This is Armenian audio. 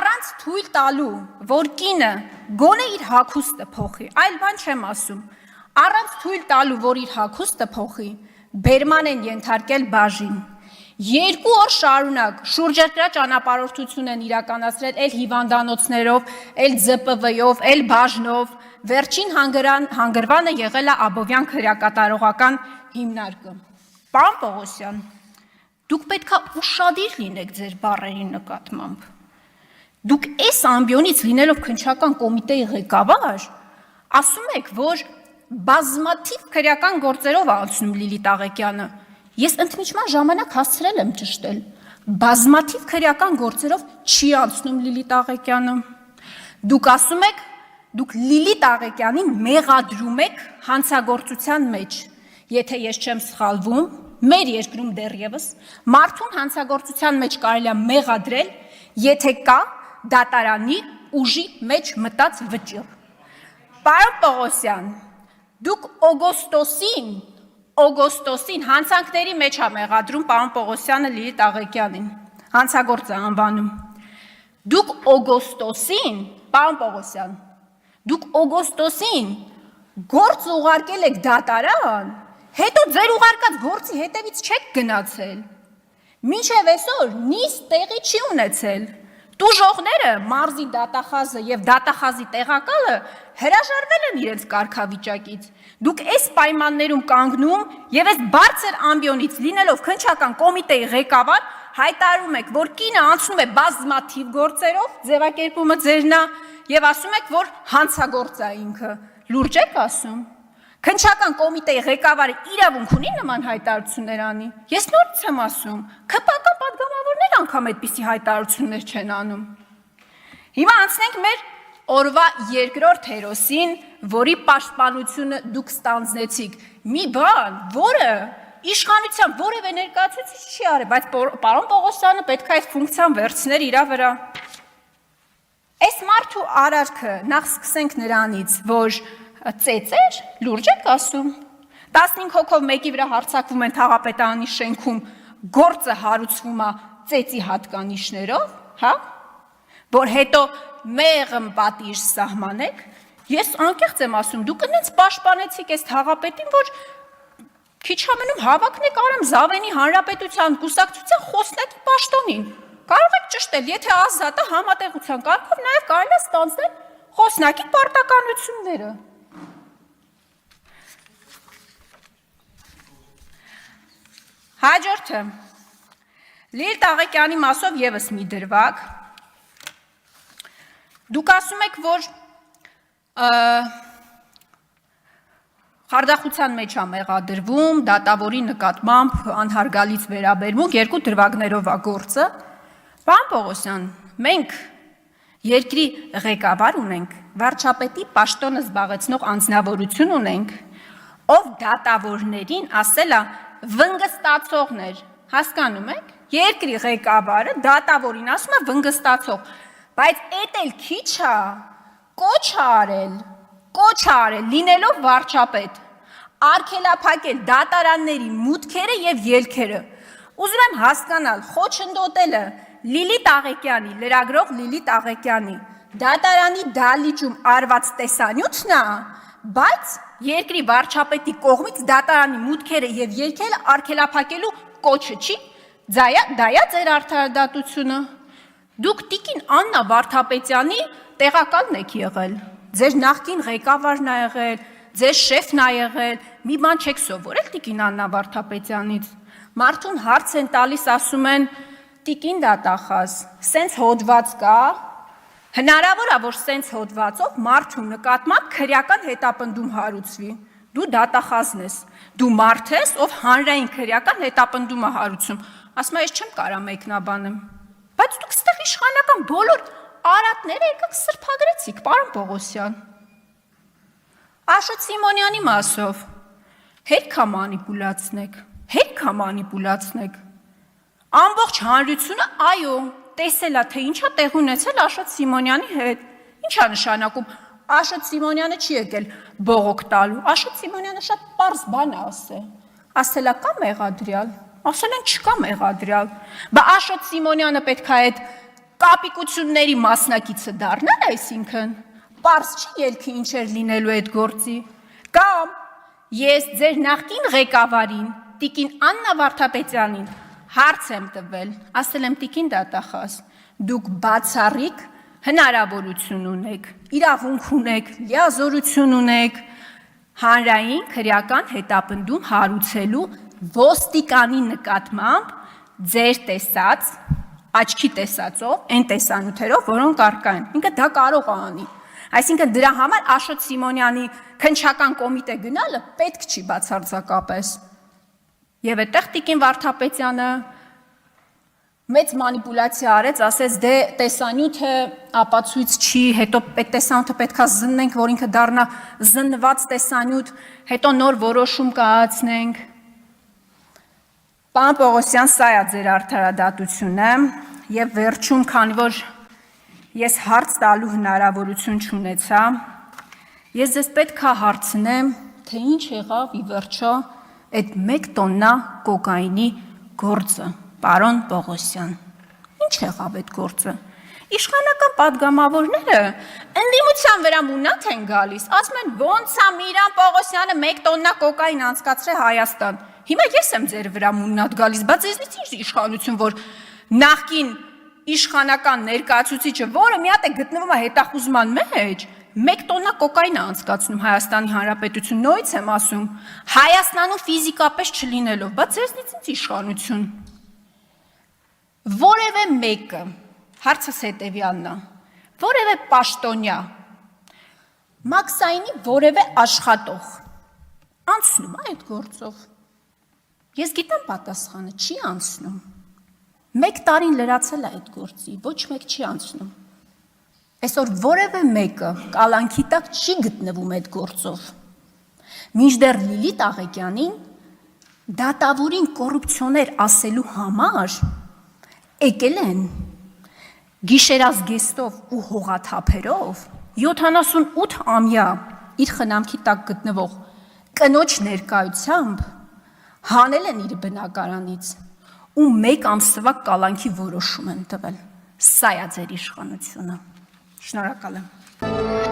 առանց թույլ տալու, որ կինը գոնե իր հագուստը փոխի, այլ բան չեմ ասում, առանց թույլ տալու, որ իր հագուստը փոխի, բերման են ենթարկել բաժին։ 2 օր շարունակ շուրջերկրյա ճանապարհորդություն են իրականացրել էլ հիվանդանոցներով, էլ ԶՊՎ-ով, էլ բաժնով, վերջին հանգրվանը եղել է Աբովյան քրեակատարողական հիմնարկը։ Պարոն Պողոսյան, դուք պետք է ուշադիր լինեք ձեր բառերի նկատմամբ։ Դուք այս ամբիոնից լինելով քննչական կոմիտեի ղեկավար, ասում եք, որ բազմաթիվ քրեական գործերով անցնում Լիլիթ Աղեկյանը։ Ես ընդմիջման ժամանակ հասցրել եմ ճշտել, բազմաթիվ քրեական գործերով չի անցնում Լիլիթ Աղեկյանը։ Դուք ասում եք, դուք Լիլիթ Աղեկյանին մեղադրում եք հանցագործության մեջ։ Եթե ես չեմ սխալվում, մեր երկրում դեռևս մարդուն հանցագործության մեջ կարելի է մեղադրել, եթե կա դատարանի ուժի մեջ մտած վճիռ։ Պարոն Պողոսյան, դուք օգոստոսին հանցանքների մեջ է մեղադրում պարոն Պողոսյանը Լիլիթ Աղեկյանին, հանցագործ է անվանում։ Դուք օգոստոսին, պարոն Պողոսյան, դուք օգոստոսին գործ ուղարկել եք դատարան, հետո ձեր ուղարկած գործի հետևից չեք գնացել։ Մինչև այսօր նիստ տեղի չի ունեցել։ Տուժողները, մարզի դատախազը եւ դատախազի տեղակալը հրաժարվել են իրենց կարգավիճակից։ Դուք այս պայմաններում կանգնում եւ այս բարձր ամբիոնից լինելով քննչական կոմիտեի ղեկավար հայտարարում եք, որ կինը անցնում է բազմաթիվ գործերով, ձևակերպումը ձերն է, եւ ասում եք, որ հանցագործ է ինքը։ Լուրջ եք ասում։ Քննչական կոմիտեի ղեկավարը իրավունք ունի նման հայտարարություններ անի։ Ես նորից եմ ասում, ԿՊԿ պատգամավորներ անգամ այդպիսի հայտարարություններ չեն անում։ Հիմա անցնենք մեր օրվա երկրորդ հերոսին, որի պաշտպանությունը դուք ստանձնեցիք։ Մի բան, որը իշխանության որևէ ներկայացուցիչ չի արել, բայց պարոն Պողոսյանը պետք է այդ ֆունկցիան վերցներ իր վրա։ Այս մարդու արարքը, նախ սկսենք նրանից, որ ծեծեր, լուրջ եք ասում։ 15 հոգով մեկի վրա հարձակվում են Թաղապետարանի շենքում, գործը հարուցվում է ծեծի հատկանիշներով, հա, որ հետո մեղմ պատիժ սահմանեք։ Ես անկեղծ եմ ասում, դուք ինձ պաշտպանեցիք այս Թաղապետին, որ քիչ ամենում հավակնեք Արամ Զավենի Հանրապետության կուսակցության խոսնակի պաշտոնին։ Կարող եք ճշտել, եթե ազատ է համատեղության կարգով, նաև կարելի է ստանձնել խոսնակի պարտականությունները։ Հաջորդը, Լիլիթ Աղեկյանի մասով ևս մի դրվագ, դուք ասում եք, որ խարդախության մեջ է մեղադրվում, դատավորի նկատմամբ անհարգալից վերաբերմունք, 2 դրվագներով է գործը։ Պարոն Պողոսյան, մենք երկրի ղեկավար ունենք, վարչապետի պաշտոնը զբաղեցնող անձնավորություն ունենք, ով դատավորներին ասել է վնգստացողներ, հասկանում եք, երկրի ղեկավարը դատավորին ասում է վնգստացող, բայց էդ էլ քիչ է, կոչ արել, լինելով վարչապետ, արգելափակել դատարանների մուտքերը եւ ելքերը, ուզում եմ հասկանալ, խոչընդոտելը Լիլիթ Աղեկյանի, լրագրող Լիլիթ Աղեկյանի, դատարանի դալիճում արված տեսանյութն է, բայց երկրի վարչապետի կողմից դատարանի մուտքերը եւ ելքերը արգելափակելու կոչը չի, դա է ձեր արդարադատությունը։ Դուք տիկին Աննա Վարդապետյանի տեղակալն եք եղել, ձեր նախկին ղեկավարն ա եղել, ձեր շեֆն ա եղել, մի բան չեք սովորել տիկին Աննա Վարդապետյանից։ Մարդուն հարց են տալիս, ասում են, տիկին դատախազ, սենց հոդված կա, հնարավոր է, որ սենց հոդվածով մարդու նկատմամբ քրեական հետապնդում հարուցվի։ Դու դատախազն ես, դու մարդ ես, ով հանրային քրեական հետապնդում է հարուցում։ Ասում եմ, ես չեմ կարող մեկնաբանեմ։ Բայց դուք ստեղ իշխանական բոլոր արատները եկաք սրբագրեցիք, պարոն Պողոսյան։ Աշոտ Սիմոնյանի մասով հերքա մանիպուլացնեք։ Ամբողջ հանրությունը, այո, տեսել է, թե ինչա տեղ ունեցել Աշոտ Սիմոնյանի հետ։ Ինչ է նշանակում, Աշոտ Սիմոնյանը չի եկել բողոք տալու, Աշոտ Սիմոնյանը շատ պարզ բան է ասել է կա մեղադրյալ, ասել են չկա մեղադրյալ, բա Աշոտ Սիմոնյանը պետք է այդ կապիկությունների մասնակիցը դառնալ, այսինքն, պարզ չի ելքի ինչ էր լինելու այդ գործի, կամ ես ձեր նախկին ղեկավարին, տիկին Աննա Վարդապետյանին, հարց եմ տվել, ասել եմ տիկին դատախազ, դուք բացառիկ հնարավորություն ունեք, իրավունք ունեք, լիազորություն ունեք, հանրային քրեական հետապնդում հարուցելու ոստիկանի նկատմամբ ձեր տեսած, աչքի տեսածով, այն տեսանյութերով, որոնք առկա են, ինքը դա կարող է անի, այսինքն դրա համար Աշոտ Սիմոնյանի քննչական կոմիտե գնալը պետք չի բացարձակապես, եւ այդտեղ տիկին Վարդապետյանը մեծ մանիպուլյացիա արեց, ասեց դե տեսանյութը ապացույց չի, հետո այդ տեսանյութը պետքա զննենք, որ ինքը դառնա զննված տեսանյութ, հետո նոր որոշում կայացնենք։ Պարոն Պողոսյան, սա է ձեր արդարադատությունը եւ վերջում, քանի որ ես հարց տալու հնարավորություն չունեցա, ես ձեզ պետքա հարցնեմ, թե ինչ եղավ ի վերջո այդ 1 տոննա կոկայինի գործը, պարոն Պողոսյան, ինչ եղավ այդ գործը, իշխանական պատգամավորները ընդդիմության վրա մունատ են գալիս, ասում են ոնց է Միրան Պողոսյանը 1 տոննա կոկային անցկացրել Հայաստան, հիմա ես եմ ձեր վրա մունատ գալիս, բայց ձեզնից ինչ իշխանություն, որ նախկին իշխանական ներկայացուցիչը, որը մի հատ է գտնվում է հետախուզման մեջ, 1 տոննա կոկային է անցկացնում Հայաստանի Հանրապետություն, նույնց եմ ասում, Հայաստանում ֆիզիկապես չլինելով, բայց ձեզնից ինչ իշխանություն։ Որևէ մեկը, հարցս հետևյալն է, որևէ պաշտոնյա, մաքսայինի որևէ աշխատող, անցնում է այդ գործով։ Ես գիտեմ պատասխանը, չի անցնում։ 1 տարին լրացել է այդ գործի, ոչ մեկ չի անցնում։ Այսօր որևէ մեկը կալանքի տակ չի գտնվում այդ գործով։ Մինչդեռ Լիլիթ Աղեկյանին դատավորին կոռուպցիոներ ասելու համար եկել են գիշերազգեստով ու հողաթափերով 78-ամյա իր խնամքի տակ գտնվող կնոջ ներկայությամբ հանել են իր բնակարանից ու 1 ամսվա կալանքի որոշում են տվել։ Սա է ձեր իշխանությունը։ Շնորհակալ եմ։